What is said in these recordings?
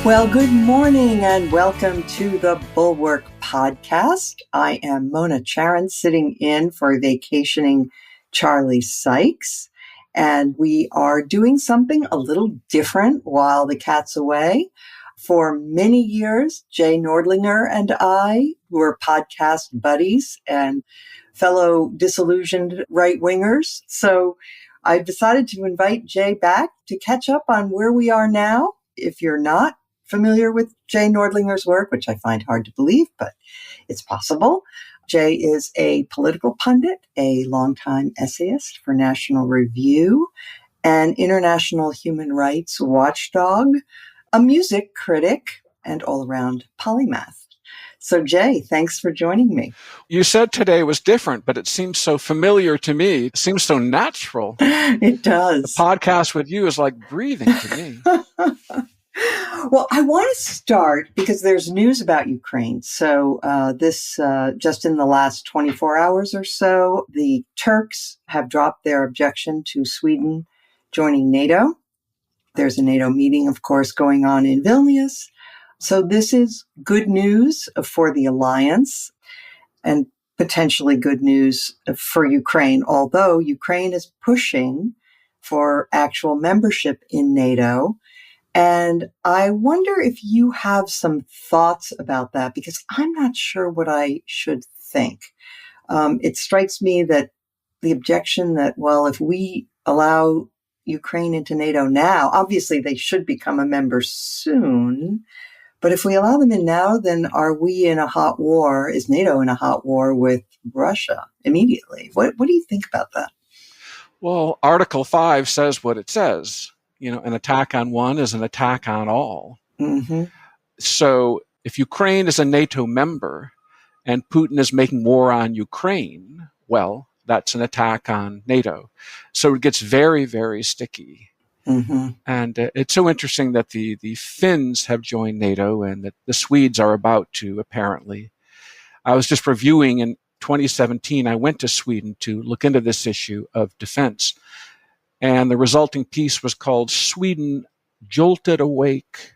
Well, good morning and welcome to the Bulwark Podcast. I am Mona Charen, sitting in for vacationing Charlie Sykes, and we are doing something a little different while the cat's away. For many years, Jay Nordlinger and I were podcast buddies and fellow disillusioned right-wingers. So I decided to invite Jay back to catch up on where we are now. If you're not familiar with Jay Nordlinger's work, which I find hard to believe, but it's possible. Jay is a political pundit, a longtime essayist for National Review, an international human rights watchdog, a music critic, and all-around polymath. So Jay, thanks for joining me. You said today was different, but it seems so familiar to me. It seems so natural. It does. The podcast with you is like breathing to me. Well, I want to start because there's news about Ukraine. So this just in the last 24 hours or so, the Turks have dropped their objection to Sweden joining NATO. There's a NATO meeting, of course, going on in Vilnius. So this is good news for the alliance and potentially good news for Ukraine, although Ukraine is pushing for actual membership in NATO. And I wonder if you have some thoughts about that, because I'm not sure what I should think. It strikes me that the objection that, well, if we allow Ukraine into NATO now, obviously they should become a member soon. But if we allow them in now, then are we in a hot war? Is NATO in a hot war with Russia immediately? What do you think about that? Well, Article 5 says what it says. You know, an attack on one is an attack on all. Mm-hmm. So if Ukraine is a NATO member and Putin is making war on Ukraine, well, that's an attack on NATO. So it gets very, very sticky. Mm-hmm. And it's so interesting that the Finns have joined NATO and that the Swedes are about to, apparently. I was just reviewing in 2017, I went to Sweden to look into this issue of defense. And the resulting piece was called Sweden Jolted Awake.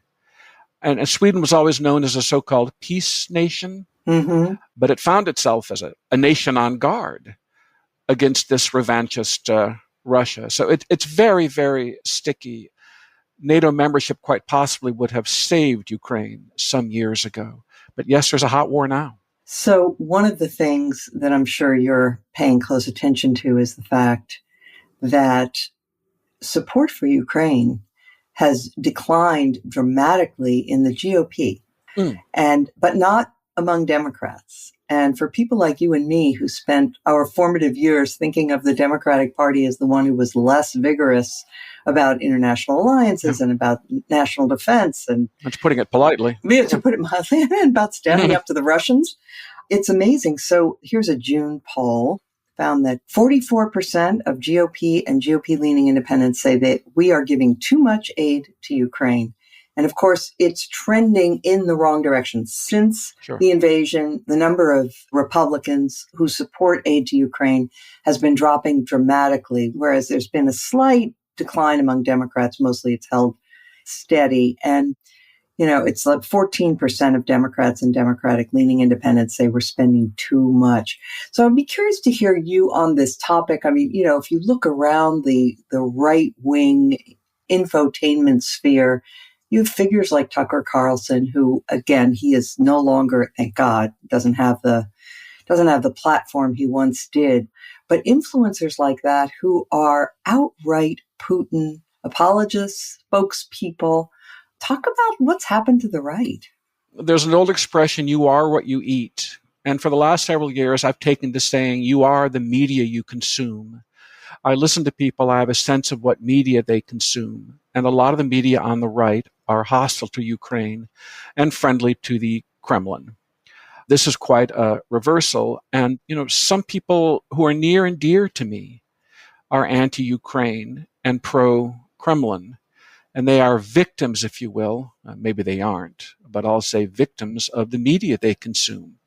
And Sweden was always known as a so-called peace nation, Mm-hmm. but it found itself as a nation on guard against this revanchist Russia. So it's very, very sticky. NATO membership quite possibly would have saved Ukraine some years ago. But yes, there's a hot war now. So one of the things that I'm sure you're paying close attention to is the fact that support for Ukraine has declined dramatically in the GOP, but not among Democrats. And for people like you and me who spent our formative years thinking of the Democratic Party as the one who was less vigorous about international alliances and about national defense, and that's putting it politely. To put it mildly, and about standing up to the Russians, it's amazing. So here's a June poll. Found that 44% of GOP and GOP-leaning independents say that we are giving too much aid to Ukraine. And of course, it's trending in the wrong direction. Since the invasion, the number of Republicans who support aid to Ukraine has been dropping dramatically, whereas there's been a slight decline among Democrats. Mostly it's held steady. And you know, it's like 14% of Democrats and Democratic-leaning independents say we're spending too much. So I'd be curious to hear you on this topic. I mean, you know, if you look around the right-wing infotainment sphere, you have figures like Tucker Carlson, who, again, he is no longer, thank God, doesn't have the platform he once did. But influencers like that who are outright Putin apologists, spokespeople. Talk about what's happened to the right. There's an old expression, you are what you eat. And for the last several years, I've taken to saying, you are the media you consume. I listen to people, I have a sense of what media they consume. And a lot of the media on the right are hostile to Ukraine and friendly to the Kremlin. This is quite a reversal. And, you know, some people who are near and dear to me are anti-Ukraine and pro-Kremlin. And they are victims, if you will, maybe they aren't, but I'll say victims of the media they consume,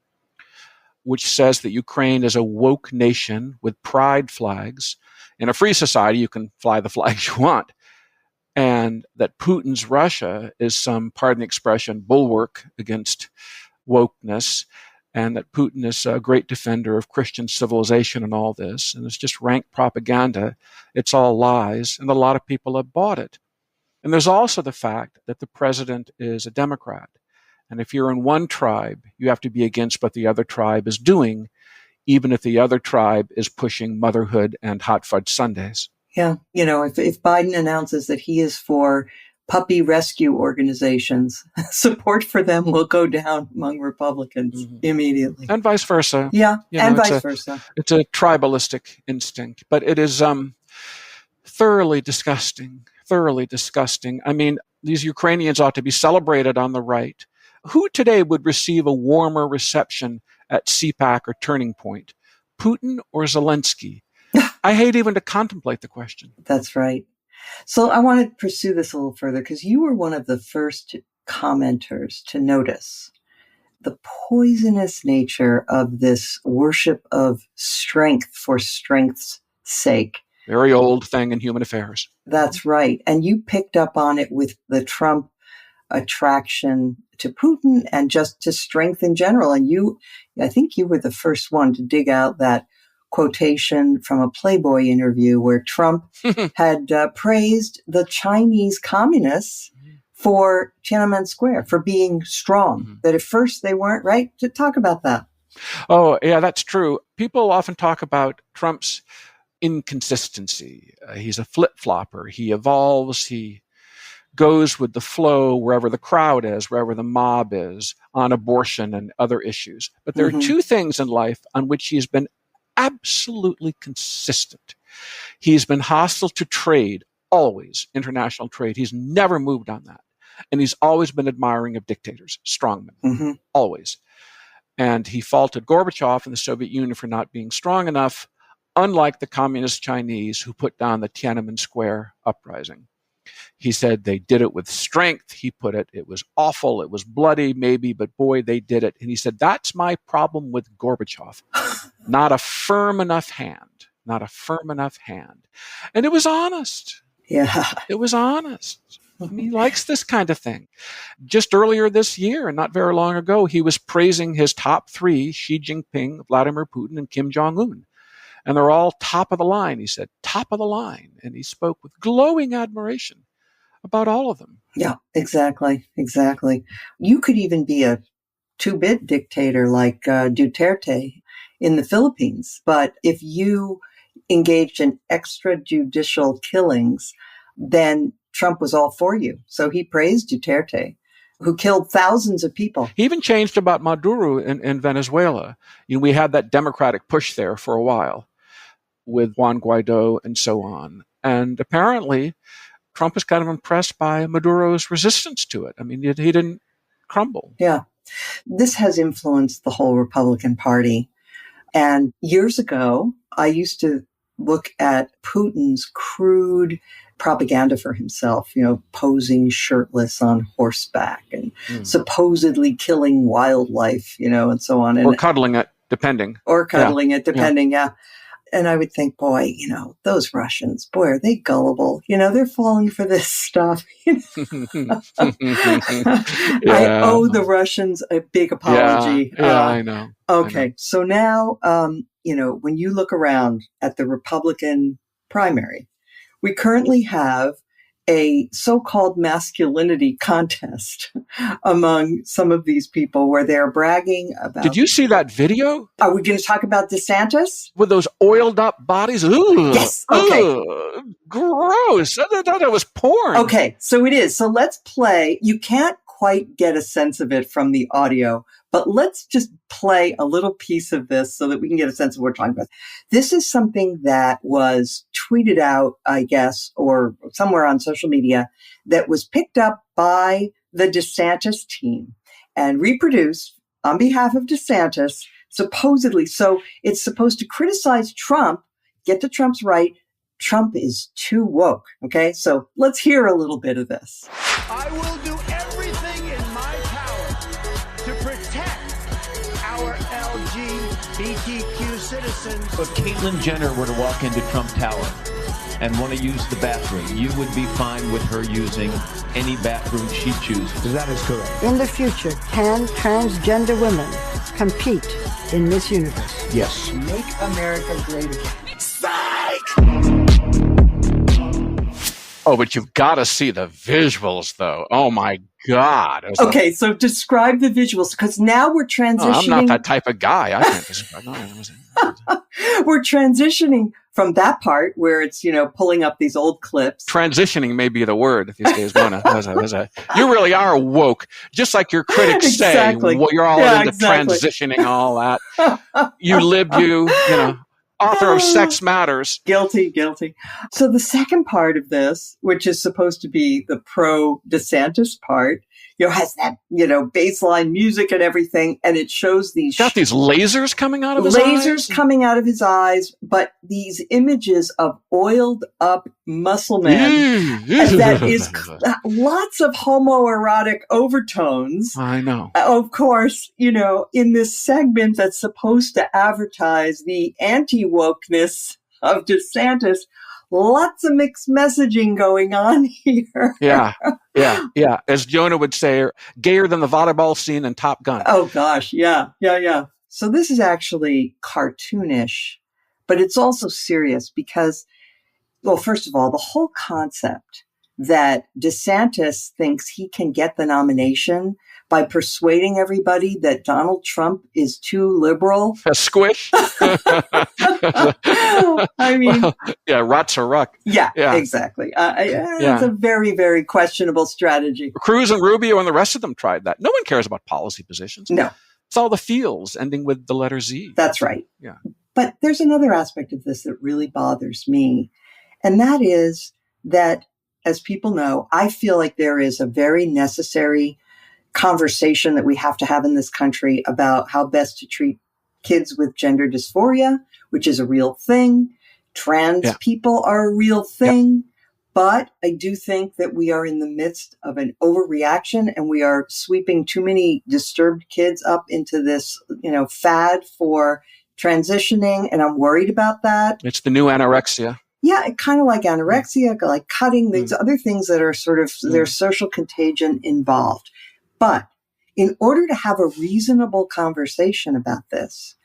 which says that Ukraine is a woke nation with pride flags. In a free society, you can fly the flags you want. and that Putin's Russia is some, pardon the expression, bulwark against wokeness, and that Putin is a great defender of Christian civilization and all this, and it's just rank propaganda. It's all lies, and a lot of people have bought it. And there's also the fact that the president is a Democrat. And if you're in one tribe, you have to be against what the other tribe is doing, even if the other tribe is pushing motherhood and hot fudge sundaes. Yeah. If Biden announces that he is for puppy rescue organizations, support for them will go down among Republicans immediately. And vice versa. Yeah, and vice versa. It's a tribalistic instinct, but it is thoroughly disgusting. I mean, these Ukrainians ought to be celebrated on the right. Who today would receive a warmer reception at CPAC or Turning Point? Putin or Zelensky? I hate even to contemplate the question. That's right. So I want to pursue this a little further because you were one of the first commenters to notice the poisonous nature of this worship of strength for strength's sake. Very old thing in human affairs. That's right. And you picked up on it with the Trump attraction to Putin and just to strength in general. And I think you were the first one to dig out that quotation from a Playboy interview where Trump had praised the Chinese communists for Tiananmen Square, for being strong, that at first they weren't right. To talk about that. Oh, yeah, that's true. People often talk about Trump's inconsistency. He's a flip-flopper. He evolves. He goes with the flow wherever the crowd is, wherever the mob is, on abortion and other issues. But there are two things in life on which he's been absolutely consistent. He's been hostile to trade, always, international trade. He's never moved on that. And he's always been admiring of dictators, strongmen, always. And he faulted Gorbachev and the Soviet Union for not being strong enough, unlike the communist Chinese who put down the Tiananmen Square uprising. He said they did it with strength. He put it, it was awful. It was bloody, maybe, but boy, they did it. And he said, that's my problem with Gorbachev. Not a firm enough hand. And it was honest. Yeah. It was honest. He likes this kind of thing. Just earlier this year, and not very long ago, he was praising his top three, Xi Jinping, Vladimir Putin, and Kim Jong-un. And they're all top of the line, he said, top of the line. And he spoke with glowing admiration about all of them. Yeah, exactly. You could even be a two-bit dictator like Duterte in the Philippines. But if you engaged in extrajudicial killings, then Trump was all for you. So he praised Duterte, who killed thousands of people. He even changed about Maduro in Venezuela. We had that democratic push there for a while with Juan Guaido and so on. And apparently, Trump is kind of impressed by Maduro's resistance to it. I mean, he didn't crumble. Yeah. This has influenced the whole Republican Party. And years ago, I used to look at Putin's crude propaganda for himself, posing shirtless on horseback and supposedly killing wildlife, and so on. Or cuddling it, depending. Yeah. And I would think, boy, those Russians, boy, are they gullible. They're falling for this stuff. I owe the Russians a big apology. Yeah, I know. Okay. So now, when you look around at the Republican primary, we currently have a so-called masculinity contest among some of these people where they're bragging about... Did you see that video? Are we going to talk about DeSantis? With those oiled up bodies? Ooh, yes. Okay. Ugh, gross. I thought it was porn. Okay. So it is. So let's play. You can't quite get a sense of it from the audio, but let's just play a little piece of this so that we can get a sense of what we're talking about. This is something that was tweeted out, I guess, or somewhere on social media that was picked up by the DeSantis team and reproduced on behalf of DeSantis, supposedly. So it's supposed to criticize Trump, get to Trump's right. Trump is too woke. Okay, so let's hear a little bit of this. I will do everything in my power to protect our LGBTQ citizens. If Caitlyn Jenner were to walk into Trump Tower and want to use the bathroom, you would be fine with her using any bathroom she chooses. That is correct. In the future, can transgender women compete in Miss Universe? Yes. Make America great again. Oh, but you've got to see the visuals, though. Oh, my God. Okay, so describe the visuals, because now we're transitioning. I'm not that type of guy. I can't describe. We're transitioning from that part where it's, pulling up these old clips. Transitioning may be the word these days, Mona. You really are woke, just like your critics Exactly. say. Well, you're all into transitioning, all that. You author of Sex Matters. Guilty. So the second part of this, which is supposed to be the pro DeSantis part, has that, baseline music and everything. And it shows these... Got these lasers coming out of his eyes? Lasers coming out of his eyes, but these images of oiled up muscle men. That is lots of homoerotic overtones. I know. Of course, in this segment that's supposed to advertise the anti-wokeness of DeSantis, lots of mixed messaging going on here. Yeah. As Jonah would say, gayer than the volleyball scene in Top Gun. Oh, gosh. Yeah. So this is actually cartoonish, but it's also serious because, well, first of all, the whole concept that DeSantis thinks he can get the nomination by persuading everybody that Donald Trump is too liberal. A squish. I mean, rats are ruck. Yeah, exactly. It's a very, very questionable strategy. Cruz and Rubio and the rest of them tried that. No one cares about policy positions. No. It's all the feels ending with the letter Z. That's right. Yeah. But there's another aspect of this that really bothers me. And that is that, as people know, I feel like there is a very necessary conversation that we have to have in this country about how best to treat kids with gender dysphoria, which is a real thing. Trans people are a real thing. But I do think that we are in the midst of an overreaction and we are sweeping too many disturbed kids up into this, fad for transitioning. And I'm worried about that. It's the new anorexia. Yeah, kind of like anorexia, like cutting, these other things that are sort of, there's social contagion involved. But in order to have a reasonable conversation about this,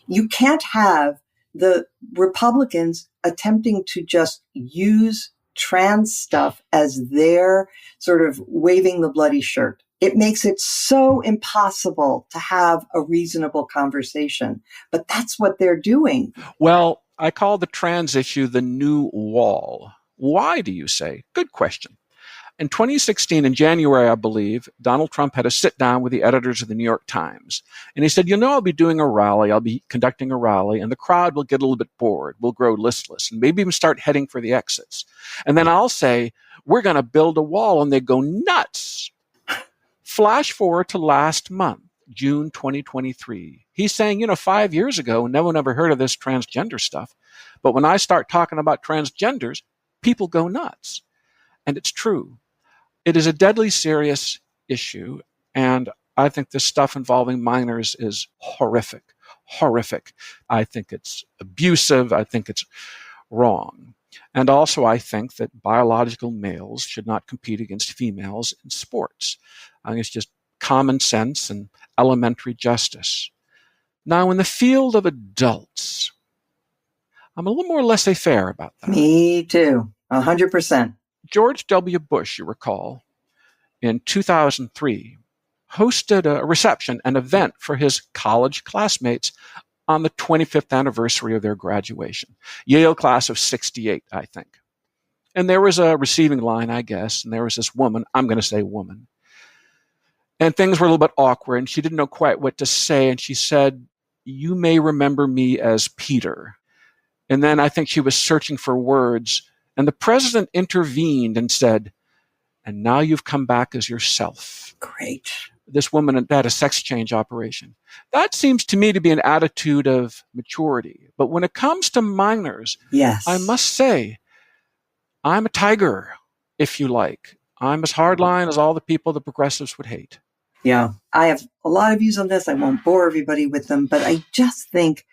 you can't have the Republicans attempting to just use trans stuff as their sort of waving the bloody shirt. It makes it so impossible to have a reasonable conversation. But that's what they're doing. Well, I call the trans issue the new wall. Why, do you say? Good question. In 2016, in January, I believe, Donald Trump had a sit down with the editors of the New York Times. And he said, I'll be doing a rally. I'll be conducting a rally, and the crowd will get a little bit bored. We'll grow listless and maybe even start heading for the exits. And then I'll say, we're going to build a wall, and they go nuts. Flash forward to last month, June 2023. He's saying, 5 years ago, no one ever heard of this transgender stuff. But when I start talking about transgenders, people go nuts. And it's true. It is a deadly serious issue, and I think this stuff involving minors is horrific. I think it's abusive. I think it's wrong. And also, I think that biological males should not compete against females in sports. I think it's just common sense and elementary justice. Now, in the field of adults, I'm a little more laissez-faire about that. Me too, 100%. George W. Bush, you recall, in 2003, hosted a reception, an event for his college classmates on the 25th anniversary of their graduation. Yale class of 68, I think. And there was a receiving line, I guess, and there was this woman, I'm going to say woman. And things were a little bit awkward, and she didn't know quite what to say, and she said, "You may remember me as Peter." And then I think she was searching for words, and the president intervened and said, "And now you've come back as yourself." Great. This woman had a sex change operation. That seems to me to be an attitude of maturity. But when it comes to minors, yes, I must say, I'm a tiger, if you like. I'm as hardline as all the people the progressives would hate. Yeah, I have a lot of views on this. I won't bore everybody with them, but I just think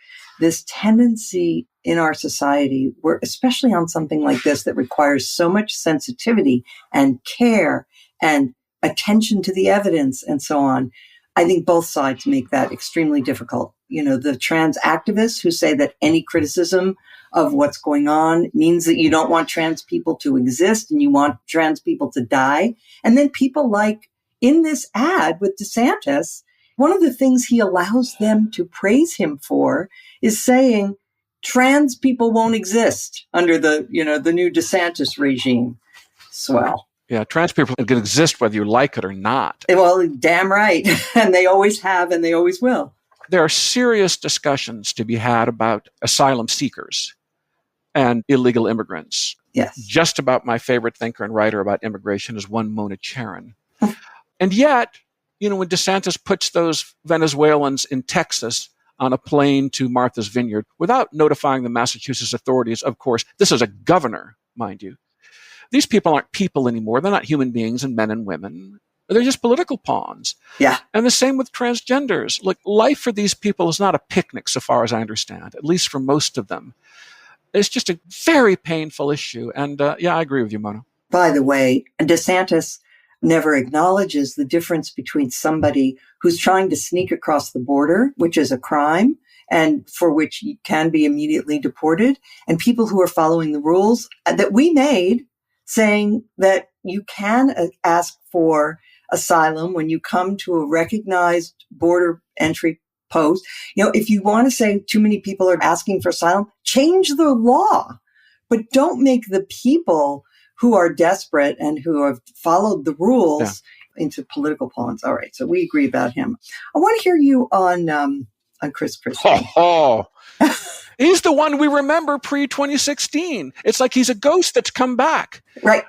this tendency in our society, where especially on something like this that requires so much sensitivity and care and attention to the evidence and so on, I think both sides make that extremely difficult. You know, the trans activists who say that any criticism of what's going on means that you don't want trans people to exist and you want trans people to die. And then people like in this ad with DeSantis, one of the things he allows them to praise him for is saying trans people won't exist under the new DeSantis regime. Swell. Yeah, trans people can exist whether you like it or not. Well, damn right. And they always have and they always will. There are serious discussions to be had about asylum seekers and illegal immigrants. Yes. Just about my favorite thinker and writer about immigration is one Mona Charen. And yet, when DeSantis puts those Venezuelans in Texas on a plane to Martha's Vineyard without notifying the Massachusetts authorities, of course, this is a governor, mind you. These people aren't people anymore. They're not human beings and men and women. They're just political pawns. Yeah. And the same with transgenders. Look, life for these people is not a picnic, so far as I understand, at least for most of them. It's just a very painful issue. And I agree with you, Mona. By the way, DeSantis never acknowledges the difference between somebody who's trying to sneak across the border, which is a crime, and for which you can be immediately deported, and people who are following the rules that we made, saying that you can ask for asylum when you come to a recognized border entry post. If you want to say too many people are asking for asylum, change the law, but don't make the people who are desperate and who have followed the rules into political pawns. All right, so we agree about him. I want to hear you on Christie. He's the one we remember pre-2016. It's like he's a ghost that's come back. Right.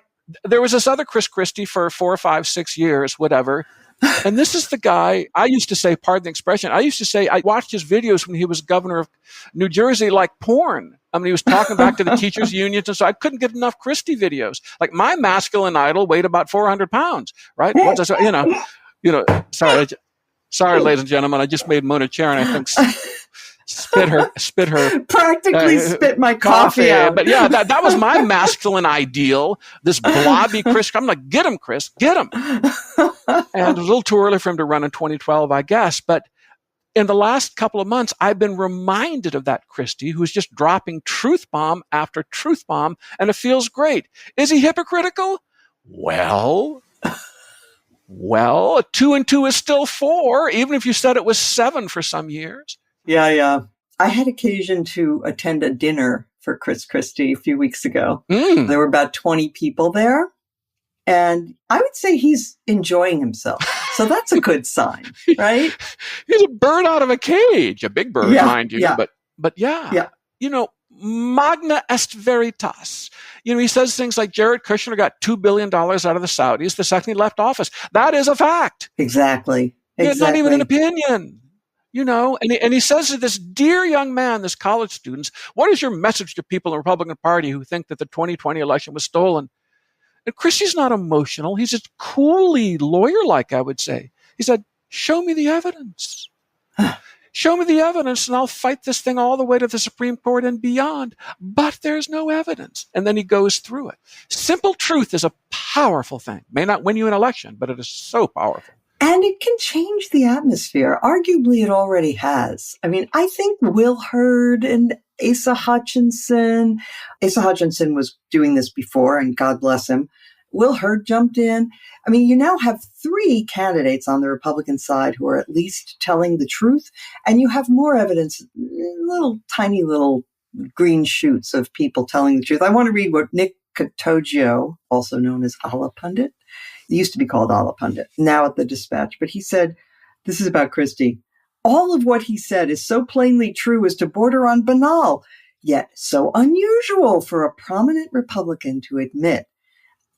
There was this other Christie for 4 or 5, 6 years, whatever. And this is the guy, I used to say, pardon the expression, I watched his videos when he was governor of New Jersey like porn. I mean, he was talking back to the teachers' unions, and so I couldn't get enough Christie videos. Like, my masculine idol weighed about 400 pounds, right? Sorry, ladies and gentlemen, I just made Mona Charen, I think, spit her practically spit my coffee out. But yeah, that was my masculine ideal, this blobby Chris. I'm like, get him, Chris, get him. And it was a little too early for him to run in 2012, I guess. But in the last couple of months, I've been reminded of that Christie who's just dropping truth bomb after truth bomb, and it feels great. Is he hypocritical? Well, 2 and 2 is still 4, even if you said it was 7 for some years. Yeah. I had occasion to attend a dinner for Christie a few weeks ago. There were about 20 people there. And I would say he's enjoying himself. So that's a good sign, right? He's a bird out of a cage, a big bird, mind you. Yeah. But magna est veritas. He says things like Jared Kushner got $2 billion out of the Saudis the second he left office. That is a fact. Exactly. It's not even an opinion. And he says to this dear young man, this college students, what is your message to people in the Republican Party who think that the 2020 election was stolen? And Christie's not emotional. He's just coolly lawyer-like, I would say. He said, show me the evidence. Show me the evidence, and I'll fight this thing all the way to the Supreme Court and beyond. But there's no evidence. And then he goes through it. Simple truth is a powerful thing. May not win you an election, but it is so powerful. And it can change the atmosphere. Arguably, it already has. I mean, I think Will Hurd and Asa Hutchinson was doing this before, and God bless him. Will Hurd jumped in. I mean, you now have 3 candidates on the Republican side who are at least telling the truth, and you have more evidence, tiny little green shoots of people telling the truth. I want to read what Nick Catoggio, also known as Allah Pundit, it used to be called Allah Pundit, now at the Dispatch, but he said, this is about Christie, all of what he said is so plainly true as to border on banal, yet so unusual for a prominent Republican to admit.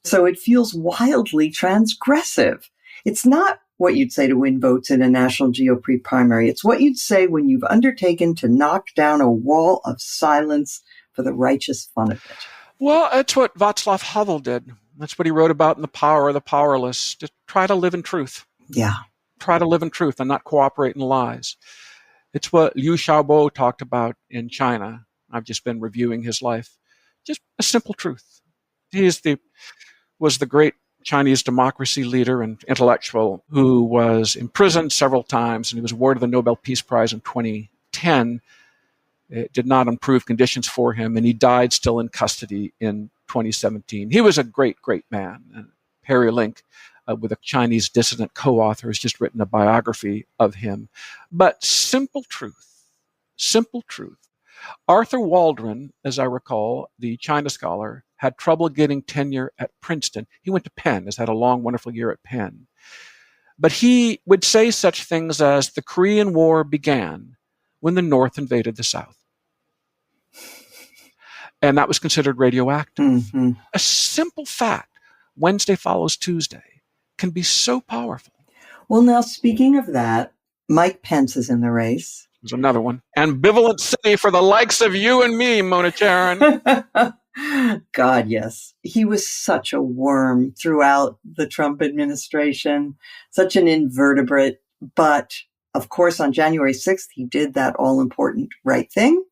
So it feels wildly transgressive. It's not what you'd say to win votes in a national GOP primary. It's what you'd say when you've undertaken to knock down a wall of silence for the righteous fun of it. Well, that's what Václav Havel did. That's what he wrote about in The Power of the Powerless. To try to live in truth. Yeah. Try to live in truth and not cooperate in lies. It's what Liu Xiaobo talked about in China. I've just been reviewing his life. Just a simple truth. He was the great Chinese democracy leader and intellectual who was imprisoned several times, and he was awarded the Nobel Peace Prize in 2010. It did not improve conditions for him, and he died still in custody in 2017. He was a great, great man. And Harry Link, with a Chinese dissident co-author, has just written a biography of him. But simple truth. Arthur Waldron, as I recall, the China scholar, had trouble getting tenure at Princeton. He went to Penn, has had a long, wonderful year at Penn. But he would say such things as the Korean War began when the North invaded the South. And that was considered radioactive. Mm-hmm. A simple fact, Wednesday follows Tuesday, can be so powerful. Well, now, speaking of that, Mike Pence is in the race. There's another one. Ambivalent city for the likes of you and me, Mona Charen. God, yes. He was such a worm throughout the Trump administration, such an invertebrate. But, of course, on January 6th, he did that all-important right thing.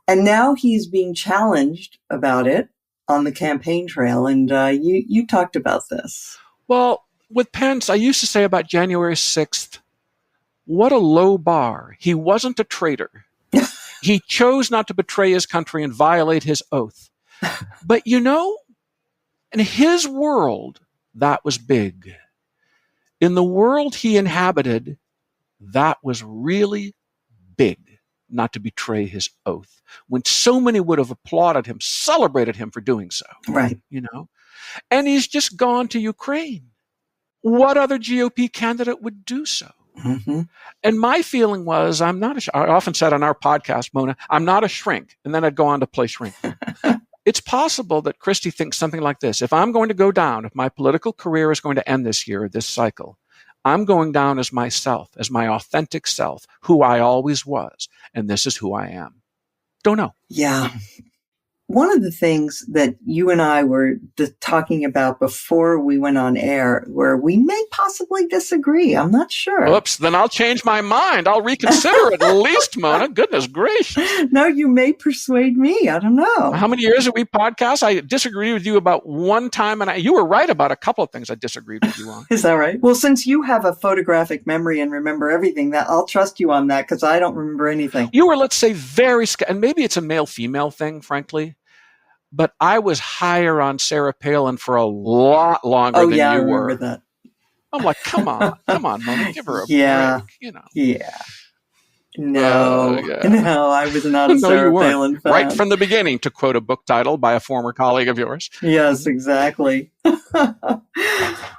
And now he's being challenged about it on the campaign trail. And you talked about this. Well, with Pence, I used to say about January 6th, what a low bar. He wasn't a traitor. He chose not to betray his country and violate his oath. But you know, in his world, that was big. In the world he inhabited, that was really big, not to betray his oath, when so many would have applauded him, celebrated him for doing so. Right. You know, and he's just gone to Ukraine. What other GOP candidate would do so? Mm-hmm. And my feeling was, I often said on our podcast, Mona, I'm not a shrink. And then I'd go on to play shrink. It's possible that Christie thinks something like this. If I'm going to go down, if my political career is going to end this year, this cycle, I'm going down as myself, as my authentic self, who I always was. And this is who I am. Don't know. Yeah. One of the things that you and I were talking about before we went on air, where we may possibly disagree, I'm not sure. Oops, then I'll change my mind. I'll reconsider it at least, Mona. Goodness gracious. No, you may persuade me. I don't know. How many years have we podcast? I disagreed with you about one time, and you were right about a couple of things I disagreed with you on. Is that right? Well, since you have a photographic memory and remember everything, that I'll trust you on that because I don't remember anything. You were, let's say, and maybe it's a male-female thing, frankly. But I was higher on Sarah Palin for a lot longer than you were. I remember that. I'm like, come on, Mona, give her a break, you know. Yeah. No, I was not a Sarah Palin fan. Right from the beginning, to quote a book title by a former colleague of yours. Yes, exactly.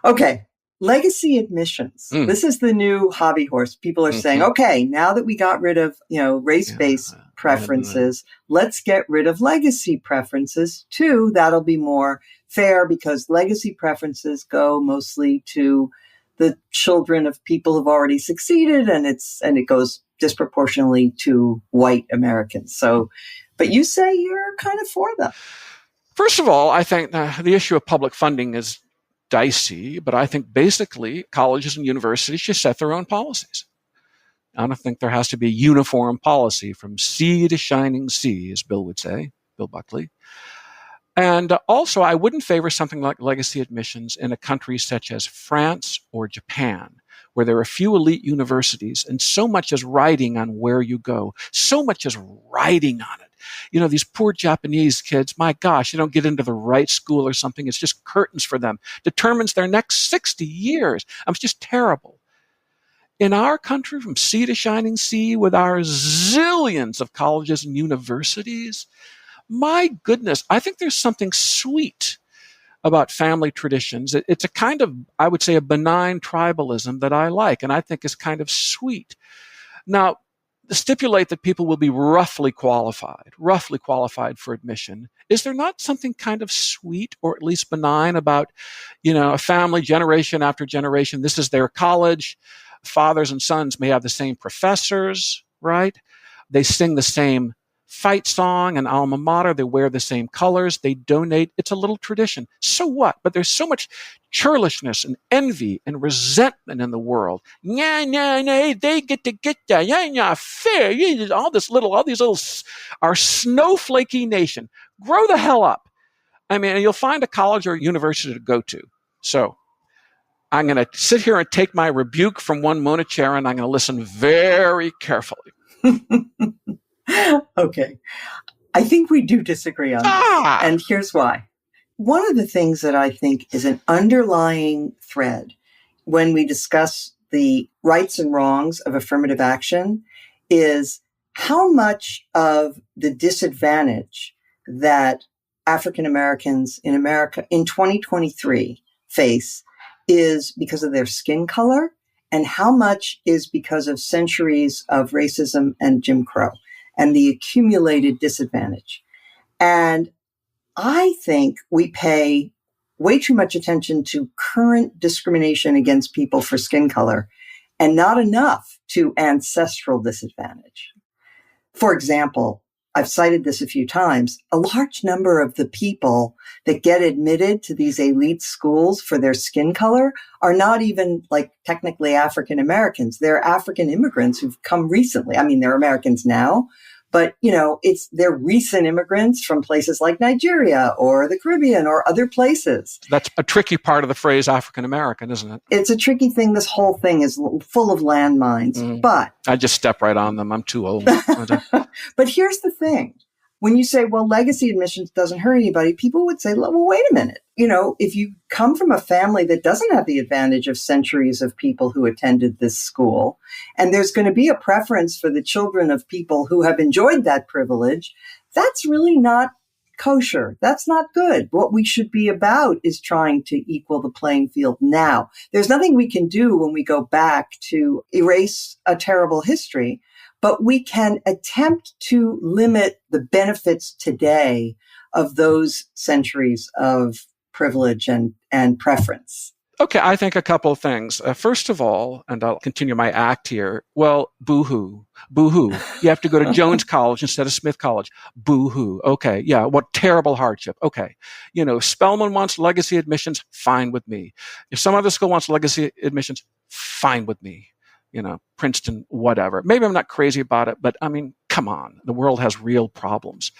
Okay. Legacy admissions. This is the new hobby horse. People are saying, okay, now that we got rid of, race-based preferences, let's get rid of legacy preferences too. That'll be more fair because legacy preferences go mostly to the children of people who've already succeeded, and it goes disproportionately to white Americans. So, but you say you're kind of for them. First of all, I think the issue of public funding is dicey, but I think basically colleges and universities should set their own policies. I don't think there has to be a uniform policy from sea to shining sea, as Bill would say, Bill Buckley. And also, I wouldn't favor something like legacy admissions in a country such as France or Japan, where there are a few elite universities and so much is riding on where you go, so much is riding on it. You know, these poor Japanese kids, my gosh, you don't get into the right school or something. It's just curtains for them. Determines their next 60 years. It's just terrible. In our country, from sea to shining sea, with our zillions of colleges and universities, my goodness, I think there's something sweet about family traditions. It's a kind of, I would say, a benign tribalism that I like, and I think is kind of sweet. Now, stipulate that people will be roughly qualified for admission. Is there not something kind of sweet or at least benign about, a family generation after generation? This is their college. Fathers and sons may have the same professors, right? They sing the same fight song and alma mater. They wear the same colors. They donate. It's a little tradition. So what? But there's so much churlishness and envy and resentment in the world. Nah, they get to get that. Yeah, fair. All these little, our snowflakey nation. Grow the hell up. I mean, you'll find a college or university to go to. So I'm going to sit here and take my rebuke from one Mona Charen. I'm going to listen very carefully. Okay. I think we do disagree on this. And here's why. One of the things that I think is an underlying thread when we discuss the rights and wrongs of affirmative action is how much of the disadvantage that African Americans in America in 2023 face is because of their skin color, and how much is because of centuries of racism and Jim Crow and the accumulated disadvantage. And I think we pay way too much attention to current discrimination against people for skin color and not enough to ancestral disadvantage. For example, I've cited this a few times, a large number of the people that get admitted to these elite schools for their skin color are not even like technically African Americans. They're African immigrants who've come recently. I mean, they're Americans now, but they're recent immigrants from places like Nigeria or the Caribbean or other places. That's a tricky part of the phrase African American, isn't it? It's a tricky thing. This whole thing is full of landmines, but I just step right on them. I'm too old. But here's the thing. When you say, well, legacy admissions doesn't hurt anybody, people would say, well, wait a minute. If you come from a family that doesn't have the advantage of centuries of people who attended this school, and there's going to be a preference for the children of people who have enjoyed that privilege, that's really not kosher. That's not good. What we should be about is trying to equal the playing field now. There's nothing we can do when we go back to erase a terrible history, but we can attempt to limit the benefits today of those centuries of privilege and preference. Okay, I think a couple of things. First of all, and I'll continue my act here, well, boo-hoo. Boo-hoo. You have to go to Jones College instead of Smith College. Boo-hoo. Okay, yeah, what terrible hardship. Okay. Spelman wants legacy admissions, fine with me. If some other school wants legacy admissions, fine with me. Princeton, whatever. Maybe I'm not crazy about it, but I mean, come on. The world has real problems.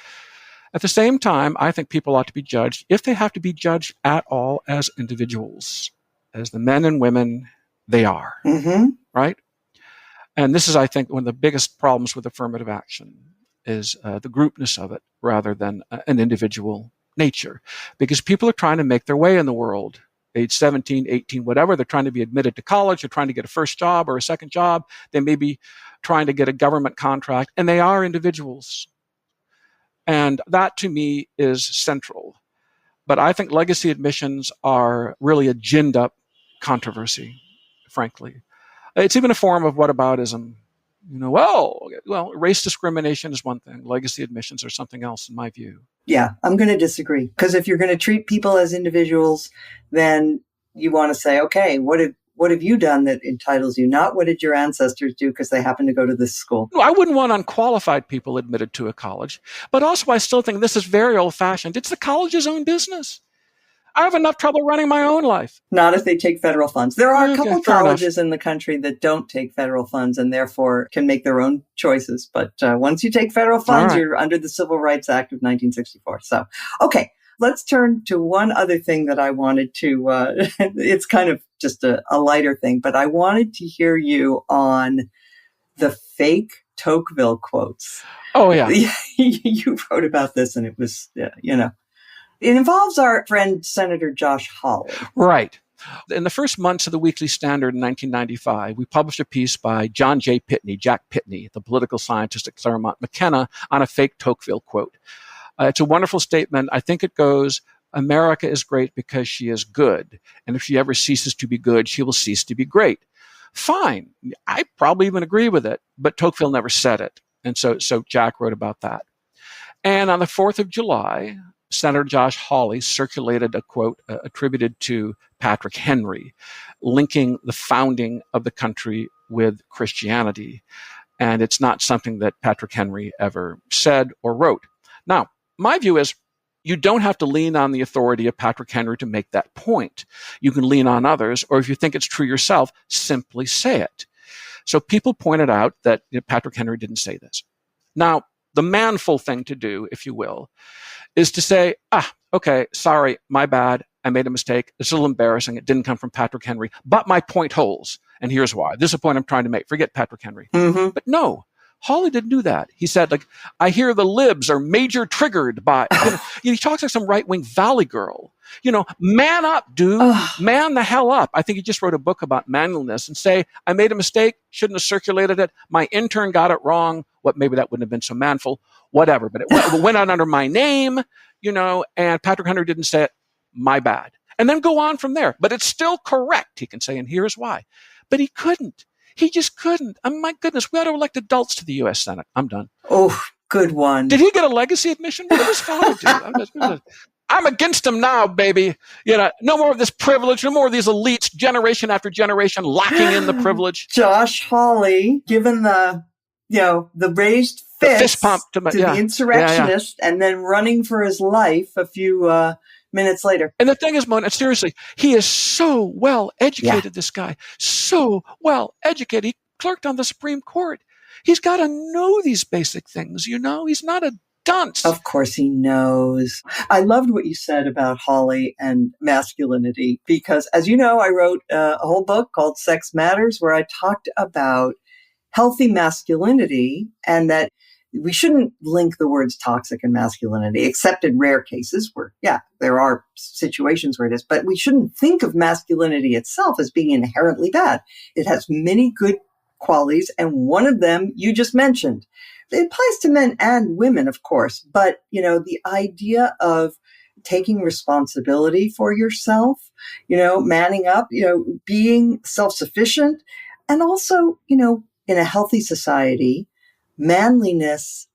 At the same time, I think people ought to be judged, if they have to be judged at all, as individuals, as the men and women they are, right? And this is, I think, one of the biggest problems with affirmative action is the groupness of it rather than an individual nature, because people are trying to make their way in the world. Age 17, 18, whatever, they're trying to be admitted to college, they're trying to get a first job or a second job, they may be trying to get a government contract, and they are individuals. And that, to me, is central. But I think legacy admissions are really a ginned-up controversy, frankly. It's even a form of whataboutism. Well, race discrimination is one thing. Legacy admissions are something else, in my view. Yeah, I'm going to disagree. Because if you're going to treat people as individuals, then you want to say, okay, what have you done that entitles you? Not what did your ancestors do because they happen to go to this school? I wouldn't want unqualified people admitted to a college. But also, I still think this is very old-fashioned. It's the college's own business. I have enough trouble running my own life. Not if they take federal funds. There are a couple colleges in the country that don't take federal funds and therefore can make their own choices. But once you take federal funds, you're under the Civil Rights Act of 1964. So, okay, let's turn to one other thing that I wanted to, it's kind of just a lighter thing, but I wanted to hear you on the fake Tocqueville quotes. Oh, yeah. You wrote about this and it was, It involves our friend, Senator Josh Hawley. Right. In the first months of the Weekly Standard in 1995, we published a piece by John J. Pitney, Jack Pitney, the political scientist at Claremont McKenna, on a fake Tocqueville quote. It's a wonderful statement. I think it goes, America is great because she is good. And if she ever ceases to be good, she will cease to be great. Fine. I probably even agree with it, but Tocqueville never said it. And so Jack wrote about that. And on the 4th of July, Senator Josh Hawley circulated a quote attributed to Patrick Henry, linking the founding of the country with Christianity. And it's not something that Patrick Henry ever said or wrote. Now, my view is you don't have to lean on the authority of Patrick Henry to make that point. You can lean on others, or if you think it's true yourself, simply say it. So people pointed out that Patrick Henry didn't say this. Now, the manful thing to do, if you will, is to say, okay, sorry, my bad. I made a mistake. It's a little embarrassing. It didn't come from Patrick Henry, but my point holds. And here's why. This is a point I'm trying to make. Forget Patrick Henry. Mm-hmm. But no, Hawley didn't do that. He said, I hear the libs are major triggered by, he talks like some right-wing valley girl. Man up, dude. Man the hell up. I think he just wrote a book about manliness and say, I made a mistake. Shouldn't have circulated it. My intern got it wrong. Maybe that wouldn't have been so manful. Whatever. But it went out under my name, and Patrick Henry didn't say it. My bad. And then go on from there. But it's still correct, he can say, and here's why. But he couldn't. He just couldn't. My goodness, we ought to elect adults to the U.S. Senate. I'm done. Oh, good one. Did he get a legacy admission? What did his father do? I'm against him now, baby. No more of this privilege, no more of these elites, generation after generation, locking in the privilege. Josh Hawley, given the raised fist pump to the insurrectionist, and then running for his life a few minutes later. And the thing is, Mona, seriously, he is so well educated, this guy. So well educated. He clerked on the Supreme Court. He's got to know these basic things, He's not a dunce. Of course he knows. I loved what you said about Hawley and masculinity because, as you know, I wrote a whole book called Sex Matters where I talked about healthy masculinity and that we shouldn't link the words toxic and masculinity, except in rare cases where, there are situations where it is, but we shouldn't think of masculinity itself as being inherently bad. It has many good qualities, and one of them you just mentioned. It applies to men and women, of course, but, the idea of taking responsibility for yourself, manning up, being self-sufficient, and also, in a healthy society, manliness,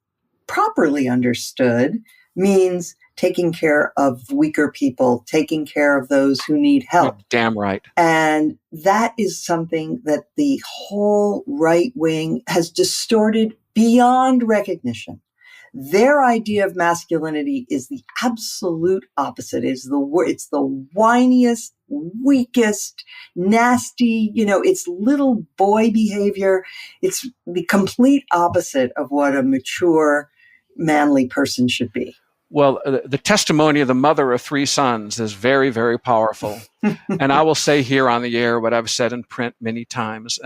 properly understood, means taking care of weaker people, taking care of those who need help. You're damn right. And that is something that the whole right wing has distorted beyond recognition. Their idea of masculinity is the absolute opposite. It's the whiniest, weakest, nasty, it's little boy behavior. It's the complete opposite of what a mature, manly person should be. Well, the testimony of the mother of 3 sons is very, very powerful. And I will say here on the air what I've said in print many times.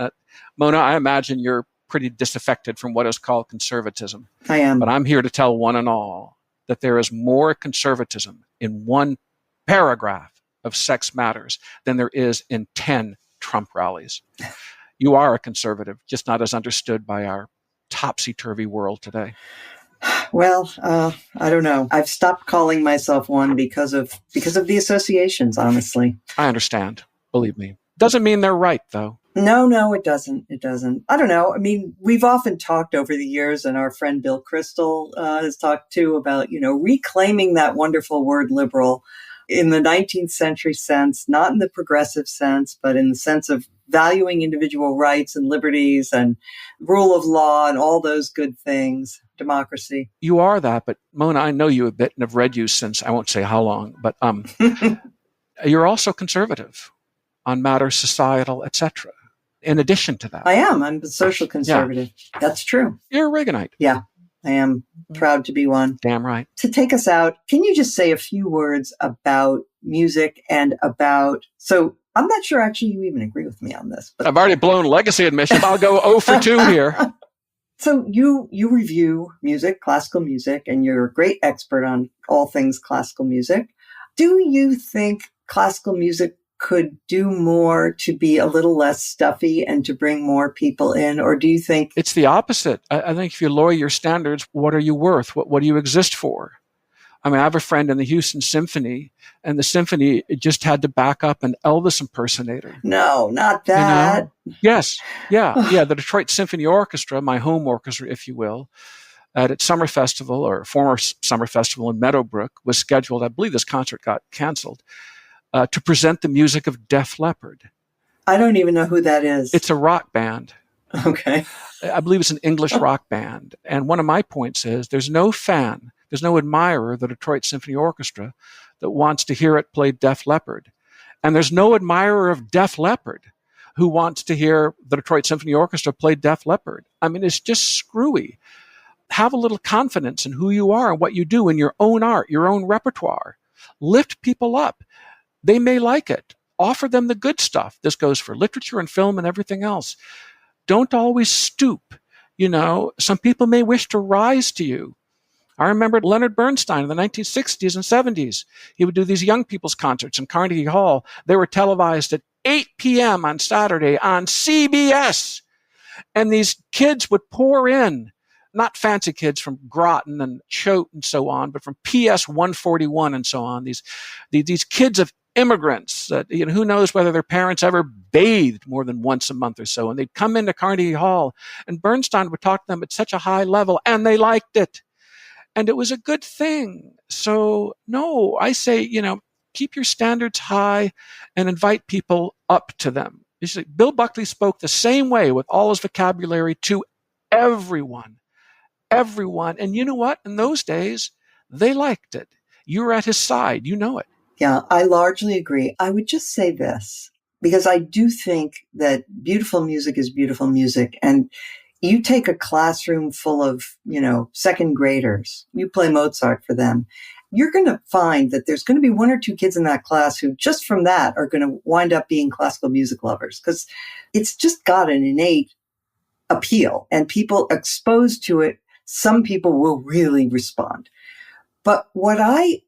Mona, I imagine you're pretty disaffected from what is called conservatism. I am. But I'm here to tell one and all that there is more conservatism in one paragraph of Sex Matters than there is in 10 Trump rallies. You are a conservative, just not as understood by our topsy-turvy world today. Well, I don't know. I've stopped calling myself one because of the associations, honestly. I understand. Believe me. Doesn't mean they're right, though. No, it doesn't. It doesn't. I don't know. I mean, we've often talked over the years, and our friend Bill Kristol has talked too about, reclaiming that wonderful word liberal in the 19th century sense, not in the progressive sense, but in the sense of valuing individual rights and liberties and rule of law and all those good things, democracy. You are that, but Mona, I know you a bit and have read you since, I won't say how long, but you're also conservative on matters societal, etc. In addition to that. I am. I'm a social conservative. Yeah. That's true. You're a Reaganite. Yeah, I am proud to be one. Damn right. To take us out, can you just say a few words about music and so I'm not sure actually you even agree with me on this. But I've already blown legacy admission. I'll go 0 for 2 here. So you review music, classical music, and you're a great expert on all things classical music. Do you think classical music could do more to be a little less stuffy and to bring more people in? Or do you think it's the opposite? I think if you lower your standards, what are you worth? What do you exist for? I mean, I have a friend in the Houston Symphony, and the symphony just had to back up an Elvis impersonator. No, not that. Yes. Yeah. The Detroit Symphony Orchestra, my home orchestra, if you will, at its summer festival or former summer festival in Meadowbrook was scheduled. I believe this concert got canceled to present the music of Def Leppard. I don't even know who that is. It's a rock band. Okay. I believe it's an English rock band. And one of my points is there's no admirer of the Detroit Symphony Orchestra that wants to hear it play Def Leppard. And there's no admirer of Def Leppard who wants to hear the Detroit Symphony Orchestra play Def Leppard. I mean, it's just screwy. Have a little confidence in who you are and what you do in your own art, your own repertoire. Lift people up. They may like it. Offer them the good stuff. This goes for literature and film and everything else. Don't always stoop. Some people may wish to rise to you. I remember Leonard Bernstein in the 1960s and 70s. He would do these young people's concerts in Carnegie Hall. They were televised at 8 p.m. on Saturday on CBS. And these kids would pour in, not fancy kids from Groton and Choate and so on, but from PS 141 and so on. These kids of immigrants that, who knows whether their parents ever bathed more than once a month or so. And they'd come into Carnegie Hall and Bernstein would talk to them at such a high level and they liked it. And it was a good thing. So no, I say, keep your standards high and invite people up to them. Bill Buckley spoke the same way with all his vocabulary to everyone. And you know what? In those days, they liked it. You were at his side. You know it. Yeah, I largely agree. I would just say this, because I do think that beautiful music is beautiful music. And you take a classroom full of, second graders, you play Mozart for them, you're going to find that there's going to be one or two kids in that class who just from that are going to wind up being classical music lovers, because it's just got an innate appeal and people exposed to it. Some people will really respond. But what I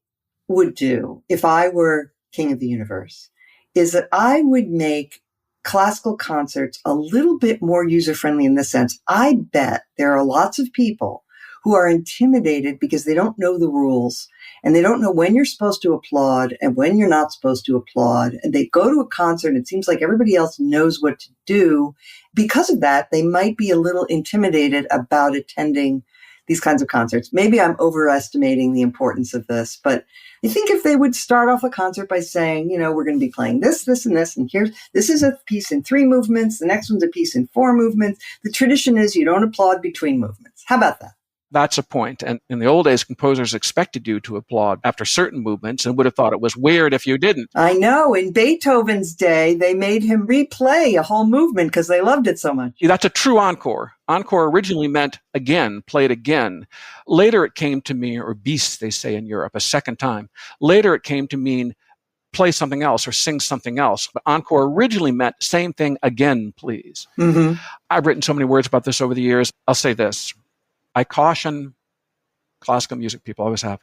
would do if I were king of the universe is that I would make classical concerts a little bit more user-friendly in this sense. I bet there are lots of people who are intimidated because they don't know the rules and they don't know when you're supposed to applaud and when you're not supposed to applaud. And they go to a concert and it seems like everybody else knows what to do. Because of that, they might be a little intimidated about attending these kinds of concerts. Maybe I'm overestimating the importance of this, but I think if they would start off a concert by saying, we're going to be playing this, this, and this, and this is a piece in 3 movements, the next one's a piece in 4 movements. The tradition is you don't applaud between movements. How about that? That's a point. And in the old days, composers expected you to applaud after certain movements and would have thought it was weird if you didn't. I know. In Beethoven's day, they made him replay a whole movement because they loved it so much. That's a true encore. Encore originally meant again, play it again. Later it came to mean, or bis, they say in Europe, a second time. Later it came to mean play something else or sing something else. But encore originally meant same thing again, please. Mm-hmm. I've written so many words about this over the years. I'll say this. I caution classical music people, always have.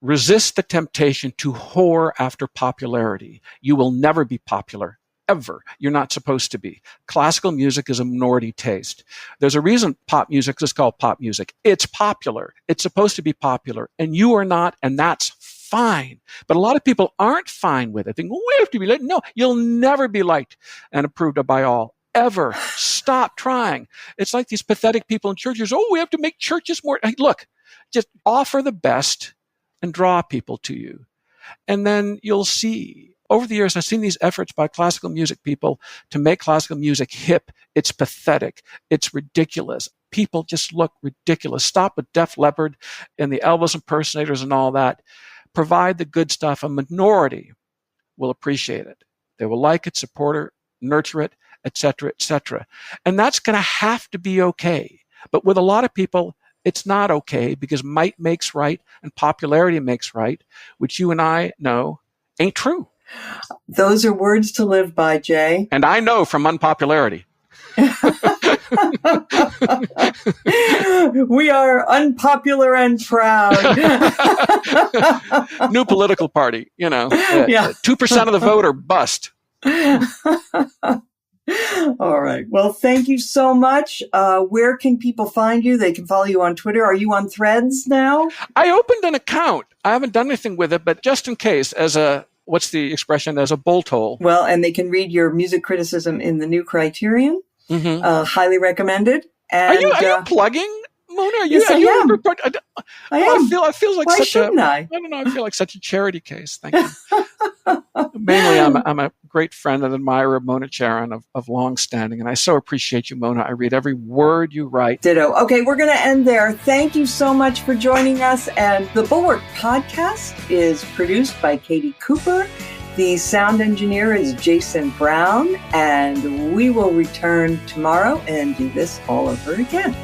Resist the temptation to whore after popularity. You will never be popular, ever. You're not supposed to be. Classical music is a minority taste. There's a reason pop music is called pop music. It's popular. It's supposed to be popular. And you are not, and that's fine. But a lot of people aren't fine with it. They think, we have to be liked. No, you'll never be liked and approved of by all. Ever. Stop trying. It's like these pathetic people in churches. Oh, we have to make churches more. Hey, look, just offer the best and draw people to you. And then you'll see. Over the years, I've seen these efforts by classical music people to make classical music hip. It's pathetic. It's ridiculous. People just look ridiculous. Stop with Def Leppard and the Elvis impersonators and all that. Provide the good stuff. A minority will appreciate it. They will like it, support it, nurture it, etc., etc. And that's going to have to be okay. But with a lot of people, it's not okay because might makes right and popularity makes right, which you and I know ain't true. Those are words to live by, Jay. And I know from unpopularity. We are unpopular and proud. New political party, 2% of the vote or bust. All right. Well, thank you so much. Where can people find you? They can follow you on Twitter. Are you on Threads now? I opened an account. I haven't done anything with it, but just in case, as a bolt hole. Well, and they can read your music criticism in the New Criterion. Mm-hmm. Highly recommended. And, are you plugging? Mona, Yes, I am. I am. I feel like Why such shouldn't I? I don't know. I feel like such a charity case. Thank you. Mainly, I'm a great friend and admirer of Mona Charen of long standing, and I so appreciate you, Mona. I read every word you write. Ditto. Okay, we're going to end there. Thank you so much for joining us. And the Bulwark Podcast is produced by Katie Cooper. The sound engineer is Jason Brown, and we will return tomorrow and do this all over again.